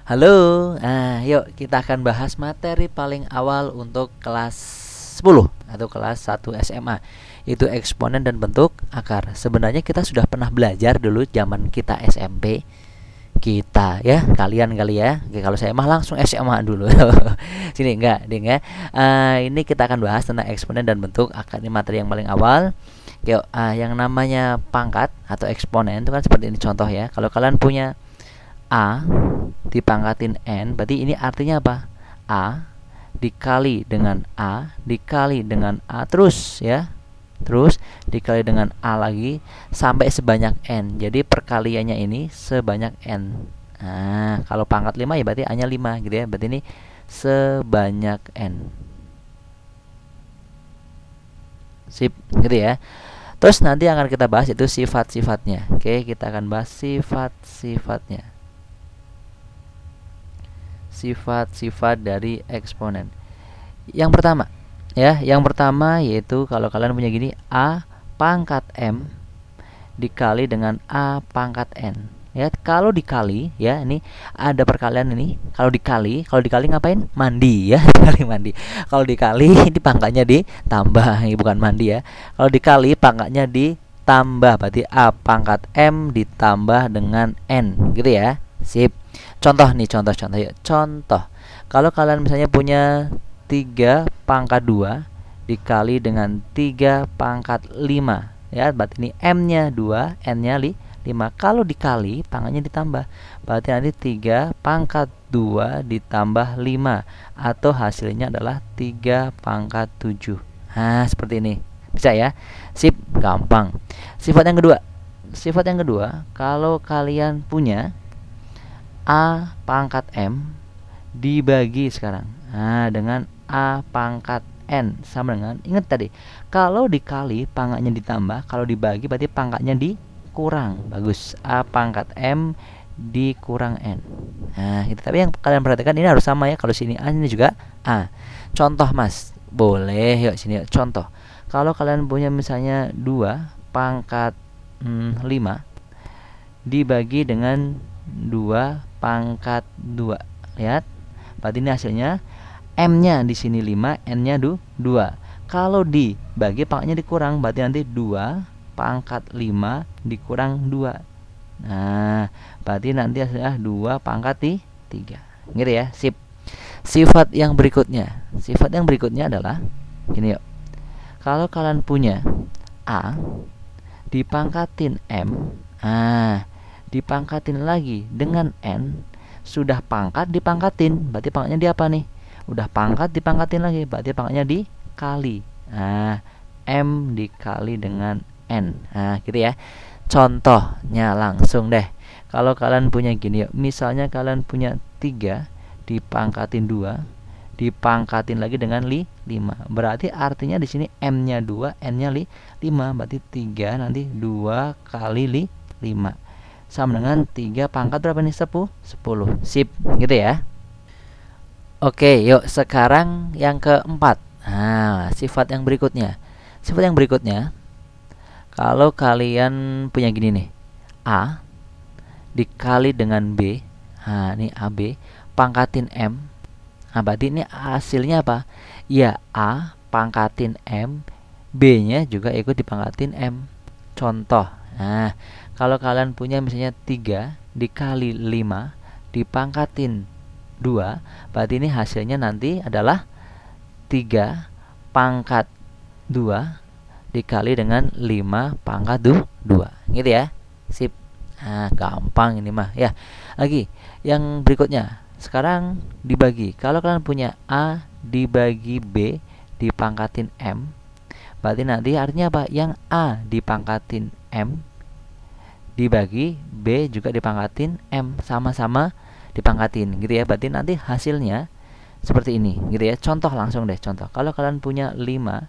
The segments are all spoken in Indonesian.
Halo, yuk kita akan bahas materi paling awal untuk kelas 10 atau kelas 1 SMA, yaitu eksponen dan bentuk akar. Sebenarnya kita sudah pernah belajar dulu zaman kita SMP. Kita ya, kalian kali ya. Oke, kalau saya mah langsung SMA dulu. Sini enggak, ding ya. Ini kita akan bahas tentang eksponen dan bentuk akar. Ini materi yang paling awal. Yuk, yang namanya pangkat atau eksponen itu kan seperti ini contoh ya. Kalau kalian punya A dipangkatin N, berarti ini artinya apa? A dikali dengan A dikali dengan A terus ya. Terus dikali dengan A lagi sampai sebanyak N. Jadi perkaliannya ini sebanyak N. Nah, kalau pangkat 5 ya berarti A-nya 5 gitu ya. Berarti ini sebanyak N. Sip, gitu ya. Terus nanti akan kita bahas itu sifat-sifatnya. Oke, kita akan bahas sifat-sifatnya. Sifat-sifat dari eksponen. Yang pertama, ya, yang pertama yaitu kalau kalian punya gini, A pangkat M dikali dengan A pangkat N. Ya, kalau dikali ya, ini ada perkalian ini. Kalau dikali ngapain? Mandi ya, dikali mandi. Kalau dikali ini pangkatnya ditambah, ini bukan mandi ya. Kalau dikali pangkatnya ditambah, berarti A pangkat M ditambah dengan N, gitu ya. Sip. Contoh nih, contoh ya. Contoh. Kalau kalian misalnya punya 3 pangkat 2 dikali dengan 3 pangkat 5 ya, berarti ini M-nya 2, N-nya 5. Kalau dikali pangkatnya ditambah, berarti nanti 3 pangkat 2 ditambah 5 atau hasilnya adalah 3 pangkat 7. Nah, seperti ini. Bisa ya? Sip, gampang. Sifat yang kedua. Sifat yang kedua, kalau kalian punya A pangkat M dibagi sekarang dengan A pangkat N sama dengan, ingat tadi, kalau dikali pangkatnya ditambah, kalau dibagi berarti pangkatnya dikurang. Bagus, A pangkat M dikurang N. Nah itu, tapi yang kalian perhatikan ini harus sama ya. Kalau sini A, ini juga A. Contoh mas, boleh yuk sini yuk. Contoh, kalau kalian punya misalnya 2 pangkat 5 dibagi dengan 2 pangkat 2. Lihat, berarti ini hasilnya M-nya di sini 5, N-nya 2. Kalau dibagi pangkatnya dikurang, berarti nanti 2 pangkat 5 dikurang 2. Nah, berarti nanti hasilnya 2 pangkat 3. Gitu ya, sip. Sifat yang berikutnya. Sifat yang berikutnya adalah gini yuk. Kalau kalian punya A dipangkatin M, dipangkatin lagi dengan N, sudah pangkat dipangkatin, berarti pangkatnya di apa nih? Udah pangkat dipangkatin lagi, berarti pangkatnya dikali. Nah, M dikali dengan N. Nah, gitu ya. Contohnya langsung deh. Kalau kalian punya gini, misalnya kalian punya 3 dipangkatin 2 dipangkatin lagi dengan 5. Berarti artinya di sini M-nya 2, N-nya 5. Berarti 3 nanti 2 kali 5 sama dengan 3 pangkat berapa nih? 10. Sip, gitu ya. Oke, yuk sekarang yang keempat. Nah, sifat yang berikutnya. Sifat yang berikutnya, kalau kalian punya gini nih, A dikali dengan B. Nah, ini AB pangkatin M. Nah, berarti ini hasilnya apa? Ya, A pangkatin M, B-nya juga ikut dipangkatin M. Contoh. Nah, kalau kalian punya misalnya 3 dikali 5 dipangkatin 2, berarti ini hasilnya nanti adalah 3 pangkat 2 dikali dengan 5 pangkat 2. Gitu ya. Sip. Nah, gampang ini mah ya. Lagi, yang berikutnya. Sekarang dibagi. Kalau kalian punya A dibagi B dipangkatin M, berarti nanti artinya apa? Yang A dipangkatin M dibagi B juga dipangkatin M, sama-sama dipangkatin gitu ya. Berarti nanti hasilnya seperti ini gitu ya. Contoh langsung deh, contoh. Kalau kalian punya 5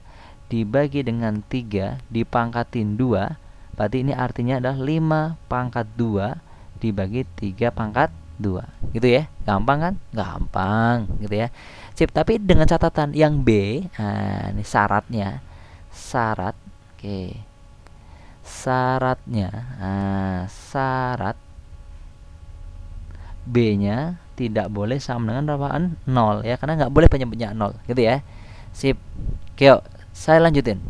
dibagi dengan 3 dipangkatin 2, berarti ini artinya adalah 5 pangkat 2 dibagi 3 pangkat 2. Gitu ya. Gampang kan? Gampang gitu ya. Sip, tapi dengan catatan yang B, nah ini syaratnya. Syarat. Oke. Syaratnya, syarat B-nya tidak boleh sama dengan berapaan? 0 ya, karena nggak boleh penyebutnya 0 gitu ya. Sip. Oke, saya lanjutin.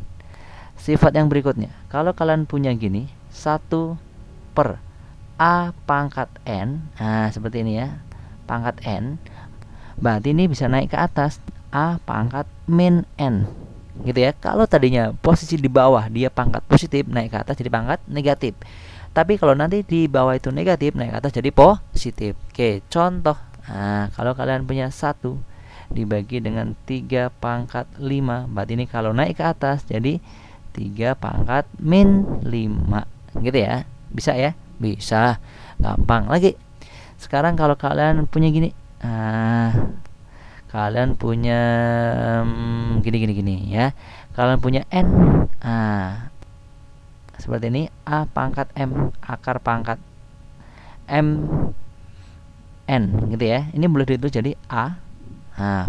Sifat yang berikutnya, kalau kalian punya gini, 1 per A pangkat N, nah seperti ini ya, pangkat N, berarti ini bisa naik ke atas, A pangkat min N gitu ya. Kalau tadinya posisi di bawah dia pangkat positif, naik ke atas jadi pangkat negatif. Tapi kalau nanti di bawah itu negatif, naik ke atas jadi positif. Oke, contoh. Nah, kalau kalian punya 1 dibagi dengan 3 pangkat 5, berarti ini kalau naik ke atas jadi 3 pangkat min 5 gitu ya. Bisa ya? Bisa. Gampang lagi. Sekarang kalau kalian punya gini, kalian punya gini ya. Kalian punya N, seperti ini, A pangkat M akar pangkat M N gitu ya. Ini boleh ditulis jadi A,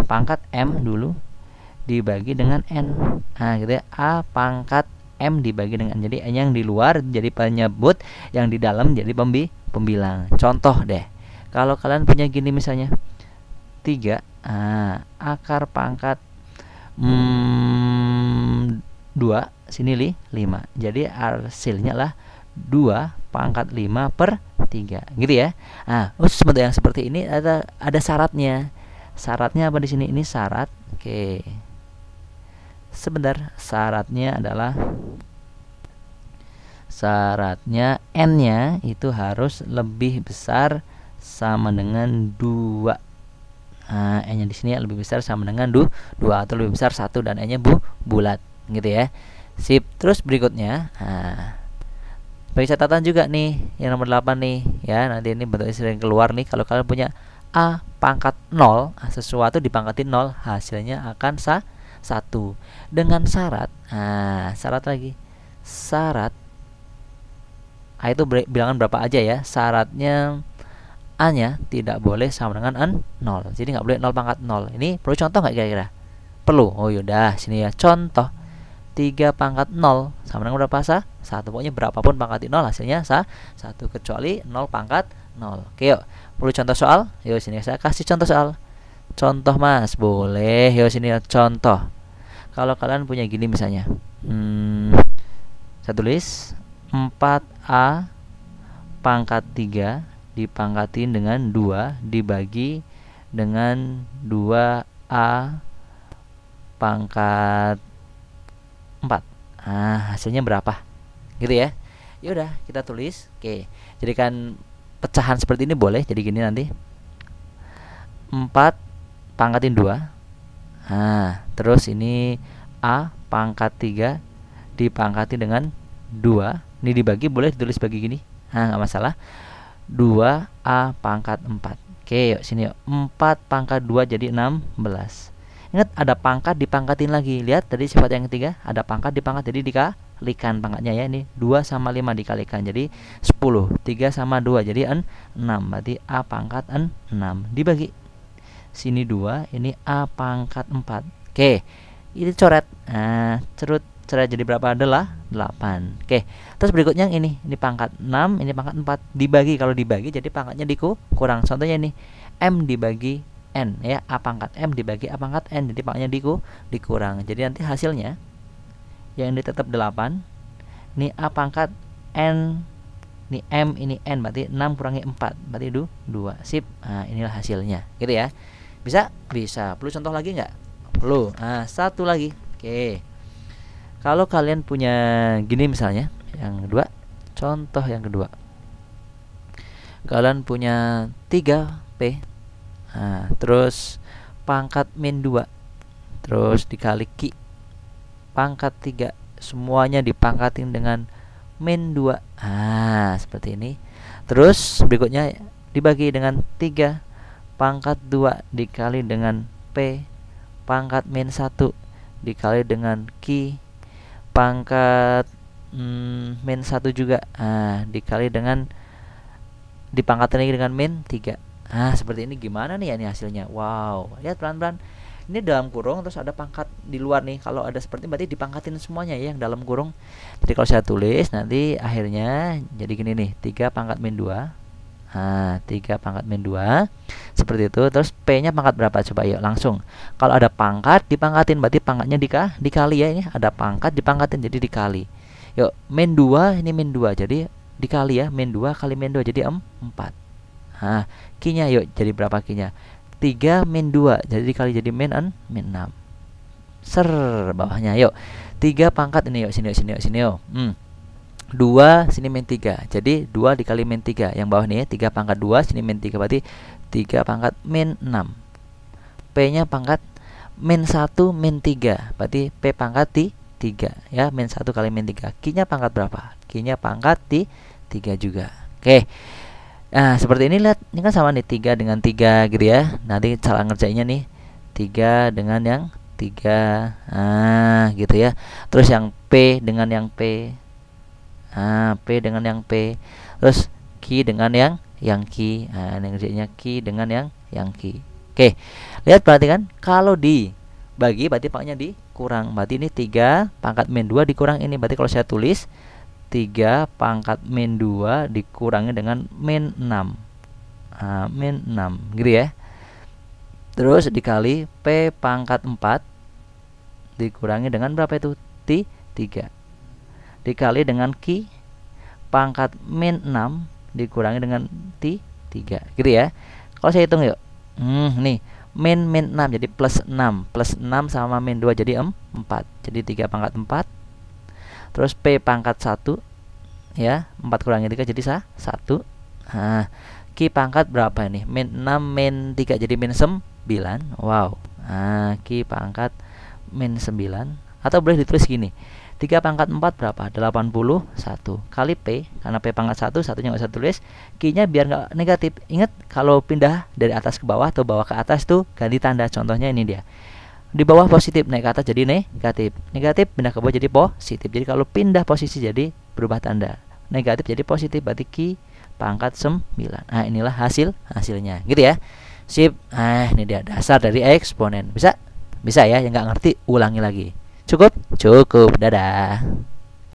pangkat M dulu dibagi dengan N, gitu ya. A pangkat M dibagi dengan, jadi N yang di luar jadi penyebut, yang di dalam jadi pembilang. Contoh deh, kalau kalian punya gini misalnya 3, akar pangkat 2 sini 5, jadi hasilnya lah 2 pangkat 5 per 3 gitu ya. Sebentar, yang seperti ini ada syaratnya. Syaratnya apa di sini? Ini syarat. Oke, sebentar, syaratnya adalah N-nya itu harus lebih besar sama dengan 2. N-nya di sini lebih besar sama dengan 2 atau lebih besar 1 dan N-nya bulat gitu ya. Sip. Terus berikutnya, bagi catatan juga nih yang nomor 8 nih ya. Nanti ini bentuknya sering keluar nih. Kalau kalian punya A pangkat 0, sesuatu dipangkatin 0, hasilnya akan 1 dengan syarat. Syarat lagi. Syarat itu bilangan berapa aja ya. Syaratnya A-nya tidak boleh sama dengan 0. Jadi nggak boleh 0 pangkat 0. Ini perlu contoh nggak kira-kira? Perlu. Oh yaudah, sini ya. Contoh 3 pangkat 0 sama dengan berapa? 1. Pokoknya berapapun pangkat 0 hasilnya 1, kecuali 0 pangkat 0. Oke, yuk. Perlu contoh soal? Yuk sini saya kasih contoh soal. Contoh Mas, boleh. Yuk sini ya, contoh. Kalau kalian punya gini misalnya, saya tulis 4A pangkat 3 dipangkatin dengan 2 dibagi dengan 2A pangkat 4. Hasilnya berapa? Gitu ya. Yaudah, kita tulis. Oke, jadikan pecahan seperti ini boleh. Jadi gini nanti 4 pangkatin 2. Terus ini A pangkat 3 dipangkatin dengan 2. Ini dibagi, boleh ditulis bagi gini. Nggak masalah. 2A pangkat 4. Oke, yuk sini yuk. 4 pangkat 2 jadi 16. Ingat, ada pangkat dipangkatin lagi. Lihat tadi sifat yang ketiga, ada pangkat dipangkat, jadi dikalikan pangkatnya ya. Ini 2 sama 5 dikalikan jadi 10. 3 sama 2 jadi 6. Berarti A pangkat 6 dibagi sini 2, ini A pangkat 4. Oke, ini coret. Coret jadi berapa adalah 8. Oke, terus berikutnya yang ini pangkat 6, ini pangkat 4 dibagi. Kalau dibagi jadi pangkatnya dikurang. Contohnya ini M dibagi N ya, A pangkat M dibagi A pangkat N, jadi pangkatnya dikurang. Jadi nanti hasilnya yang ini tetap 8. Ini A pangkat N, ini M, ini N, berarti 6 kurangi 4 berarti 2. Sip. Inilah hasilnya gitu ya. Bisa? Perlu contoh lagi nggak? Perlu. Satu lagi. Oke, kalau kalian punya gini misalnya, yang kedua, contoh yang kedua, kalian punya 3P, terus pangkat min 2, terus dikali Q pangkat 3, semuanya dipangkatin dengan min 2. Seperti ini. Terus berikutnya dibagi dengan 3 pangkat 2 dikali dengan P pangkat min 1 dikali dengan Q pangkat min 1 juga, dikali dengan dipangkatin lagi dengan min 3. Seperti ini. Gimana nih ya ini hasilnya? Wow, lihat pelan-pelan. Ini dalam kurung terus ada pangkat di luar nih. Kalau ada seperti ini berarti dipangkatin semuanya ya yang dalam kurung. Jadi kalau saya tulis nanti akhirnya jadi gini nih, 3 pangkat min 2. Nah, 3 pangkat min 2. Seperti itu. Terus P-nya pangkat berapa? Coba yuk langsung. Kalau ada pangkat dipangkatin, berarti pangkatnya dikali ya. Ini ada pangkat dipangkatin, jadi dikali. Yuk, min 2 ini min 2. Jadi dikali ya. Min 2 kali min 2 jadi 4. Nah, Q-nya yuk jadi berapa Q-nya? 3 min 2. Jadi dikali jadi min 6. Ser bawahnya yuk. 3 pangkat ini yuk, sini yuk, sini yuk, sini yuk. 2 sini min 3. Jadi 2 dikali min 3. Yang bawah nih 3 pangkat 2 sini min 3 berarti 3 pangkat min 6. P-nya pangkat min 1 min 3. Berarti P pangkat 3 ya, min 1 kali min 3. Q-nya pangkat berapa? Q-nya pangkat 3 juga. Oke. Nah, seperti ini lihat. Ini kan sama nih 3 dengan 3 gitu ya. Nanti cara ngerjainnya nih 3 dengan yang 3. Nah, gitu ya. Terus yang P dengan yang P. Nah, P dengan yang P. Terus Q dengan yang Q. Nah, ini ngerjainnya Q dengan yang Q. Oke. Lihat perhatikan, kalau dibagi berarti pangkatnya dikurang. Berarti ini 3 pangkat min 2 dikurang ini. Berarti kalau saya tulis 3 pangkat min 2 dikurangi dengan min 6. Nah, min 6 gitu ya. Terus dikali P pangkat 4 dikurangi dengan berapa itu? 3. Dikali dengan Q pangkat min 6 dikurangi dengan 3 gitu ya. Kalau saya hitung yuk. Nih min 6 jadi plus 6. Plus 6 sama min 2 jadi 4. Jadi 3 pangkat 4. Terus P pangkat 1 ya, 4 kurangi 3 jadi 1. Nah, Q pangkat berapa ini? Min 6 min 3 jadi min 9. Wow. Nah, Q pangkat min 9. Atau boleh ditulis gini. 3 pangkat 4 berapa? 81 kali P. Karena P pangkat 1, satunya nggak usah tulis. Q-nya biar nggak negatif. Ingat kalau pindah dari atas ke bawah atau bawah ke atas tuh ganti tanda. Contohnya ini dia. Di bawah positif, naik ke atas jadi negatif. Negatif pindah ke bawah jadi positif. Jadi kalau pindah posisi jadi berubah tanda. Negatif jadi positif, berarti Q pangkat 9. Nah, inilah hasilnya gitu ya. Sip. Nah, ini dia dasar dari eksponen. Bisa ya, yang nggak ngerti ulangi lagi. Cukup. Dadah.